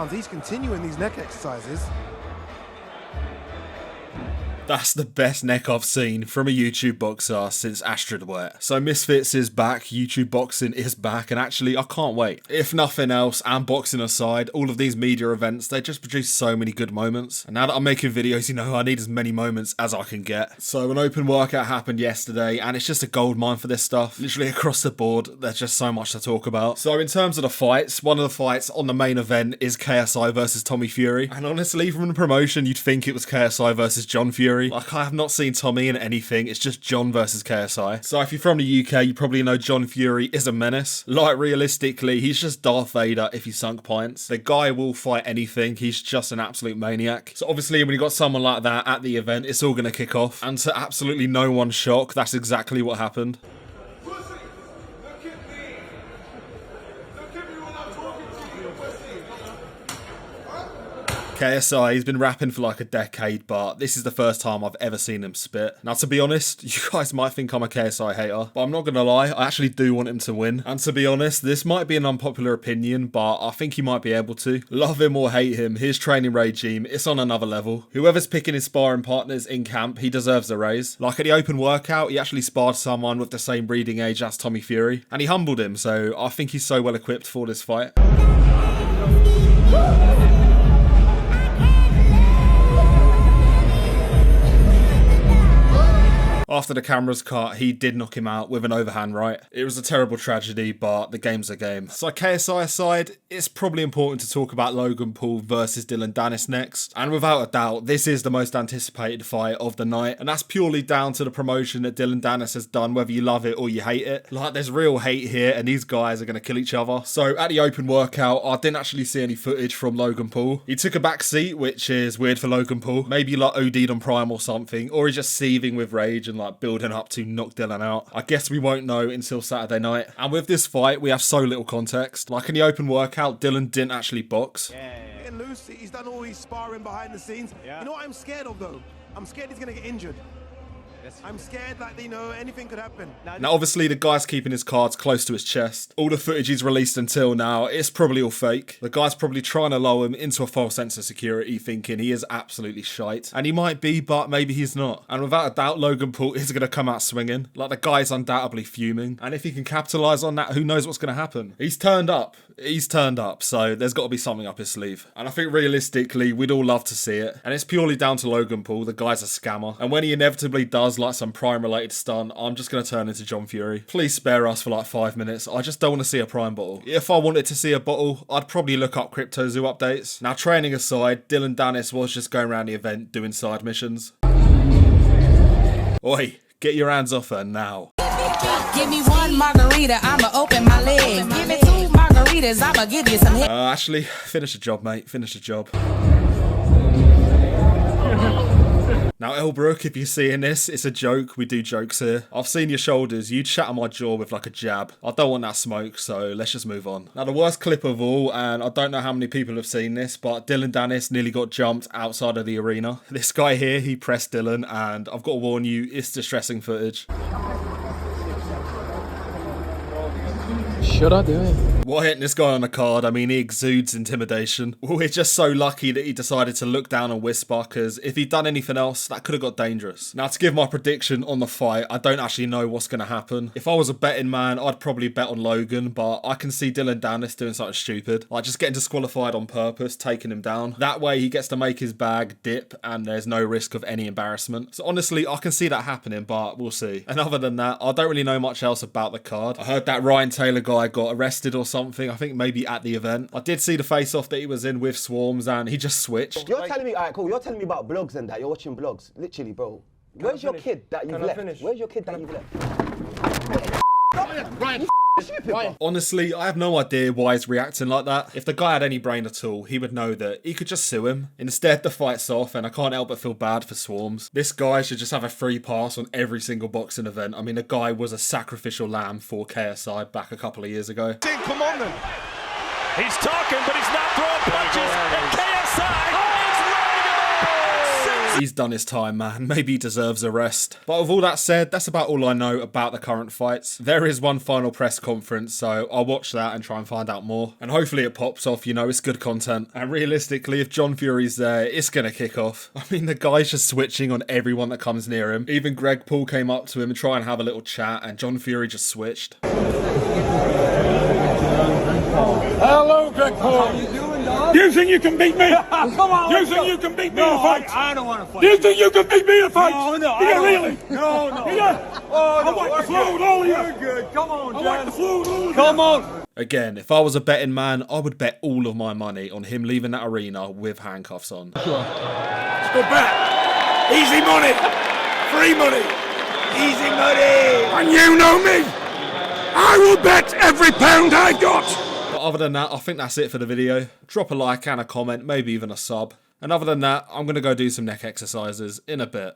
He's continuing these neck exercises. That's the best neck I've seen from a YouTube boxer since Astrid Wet. So Misfits is back, YouTube boxing is back, and actually I can't wait. If nothing else, and boxing aside, all of these media events, they just produce so many good moments. And now that I'm making videos, you know, I need as many moments as I can get. So an open workout happened yesterday, and it's just a gold mine for this stuff. Literally across the board, there's just so much to talk about. So in terms of the fights, one of the fights on the main event is KSI versus Tommy Fury. And honestly, from the promotion, you'd think it was KSI versus John Fury. Like, I have not seen Tommy in anything, it's just John versus KSI. So if you're from the UK, you probably know John Fury is a menace. Like, realistically, he's just Darth Vader if he sunk pints. The guy will fight anything, he's just an absolute maniac. So obviously, when you got someone like that at the event, it's all gonna kick off. And to absolutely no one's shock, that's exactly what happened. KSI, he's been rapping for like a decade, but this is the first time I've ever seen him spit. Now, to be honest, you guys might think I'm a KSI hater, but I'm not gonna lie, I actually do want him to win. And to be honest, this might be an unpopular opinion, but I think he might be able to. Love him or hate him, his training regime, it's on another level. Whoever's picking his sparring partners in camp, he deserves a raise. Like at the open workout, he actually sparred someone with the same breeding age as Tommy Fury, and he humbled him, so I think he's so well equipped for this fight. After the cameras cut, he did knock him out with an overhand right. It was a terrible tragedy, but the game's a game. So KSI aside, it's probably important to talk about Logan Paul versus Danis next. And without a doubt, this is the most anticipated fight of the night. And that's purely down to the promotion that Danis has done, whether you love it or you hate it. Like, there's real hate here, and these guys are going to kill each other. So at the open workout, I didn't actually see any footage from Logan Paul. He took a back seat, which is weird for Logan Paul. Maybe like OD'd on Prime or something, or he's just seething with rage and like building up to knock Dillon out. I guess we won't know until Saturday night. And with this fight, we have so little context. Like in the open workout, Dillon didn't actually box. Getting loose, he's done all his sparring behind the scenes. You know what I'm scared of though? I'm scared he's gonna get injured. I'm scared that, you know, anything could happen. Now, obviously, the guy's keeping his cards close to his chest. All the footage he's released until now, it's probably all fake. The guy's probably trying to lull him into a false sense of security, thinking he is absolutely shite. And he might be, but maybe he's not. And without a doubt, Logan Paul is going to come out swinging. Like, the guy's undoubtedly fuming. And if he can capitalise on that, who knows what's going to happen? He's turned up. He's turned up, so there's got to be something up his sleeve. And I think realistically, we'd all love to see it. And it's purely down to Logan Paul. The guy's a scammer. And when he inevitably does like some Prime-related stunt, I'm just going to turn into John Fury. Please spare us for like 5 minutes. I just don't want to see a Prime bottle. If I wanted to see a bottle, I'd probably look up Crypto Zoo updates. Now, training aside, Danis was just going around the event doing side missions. Oi, get your hands off her now. Give me one margarita, I'ma open my legs. Give me 2 margaritas, I'ma give you some hit. Actually, finish the job, mate. Finish the job. Now, Elbrook, if you're seeing this, it's a joke. We do jokes here. I've seen your shoulders. You'd shatter my jaw with like a jab. I don't want that smoke, so let's just move on. Now, the worst clip of all, and I don't know how many people have seen this, but Danis nearly got jumped outside of the arena. This guy here, he pressed Dillon, and I've got to warn you, it's distressing footage. Should I do it? Why hitting this guy on the card? I mean, he exudes intimidation. We're just so lucky that he decided to look down and whisper, because if he'd done anything else, that could have got dangerous. Now, to give my prediction on the fight, I don't actually know what's going to happen. If I was a betting man, I'd probably bet on Logan, but I can see Danis doing something stupid. Like just getting disqualified on purpose, taking him down. That way, he gets to make his bag, dip, and there's no risk of any embarrassment. So honestly, I can see that happening, but we'll see. And other than that, I don't really know much else about the card. I heard that Ryan Taylor guy got arrested or something, I think maybe at the event. I did see the face-off that he was in with Swarms and he just switched. You're telling me, alright, cool, you're telling me about blogs and that, you're watching blogs, literally, bro. Where's your kid that you've left? Where's your kid that you've left? Ryan. Honestly, I have no idea why he's reacting like that. If the guy had any brain at all, he would know that he could just sue him. Instead, the fight's off, and I can't help but feel bad for Swarms. This guy should just have a free pass on every single boxing event. I mean, the guy was a sacrificial lamb for KSI back a couple of years ago. Come on then. He's talking, but he's not throwing punches. And KSI is lining him up. Sends He's done his time, man. Maybe he deserves a rest. But with all that said, that's about all I know about the current fights. There is one final press conference, so I'll watch that and try and find out more. And hopefully it pops off, you know, it's good content. And realistically, if John Fury's there, it's gonna kick off. I mean, the guy's just switching on everyone that comes near him. Even Greg Paul came up to him and tried and have a little chat, and John Fury just switched. Hello, Greg Paul. How you doing, dog? You think you can beat me? Come on. You think you can beat me in a fight? I don't want to fight. You think you can beat me in a fight? No, yeah, really? No. Yeah. Oh, no. I want the flu, all of you. You're good. Come on, John. I want the flu, all of you. Come on. Again, if I was a betting man, I would bet all of my money on him leaving that arena with handcuffs on. Let's go back. Easy money. Free money. Easy money. And you know me. I will bet every pound I got. But other than that, I think that's it for the video. Drop a like and a comment, maybe even a sub. And other than that, I'm going to go do some neck exercises in a bit.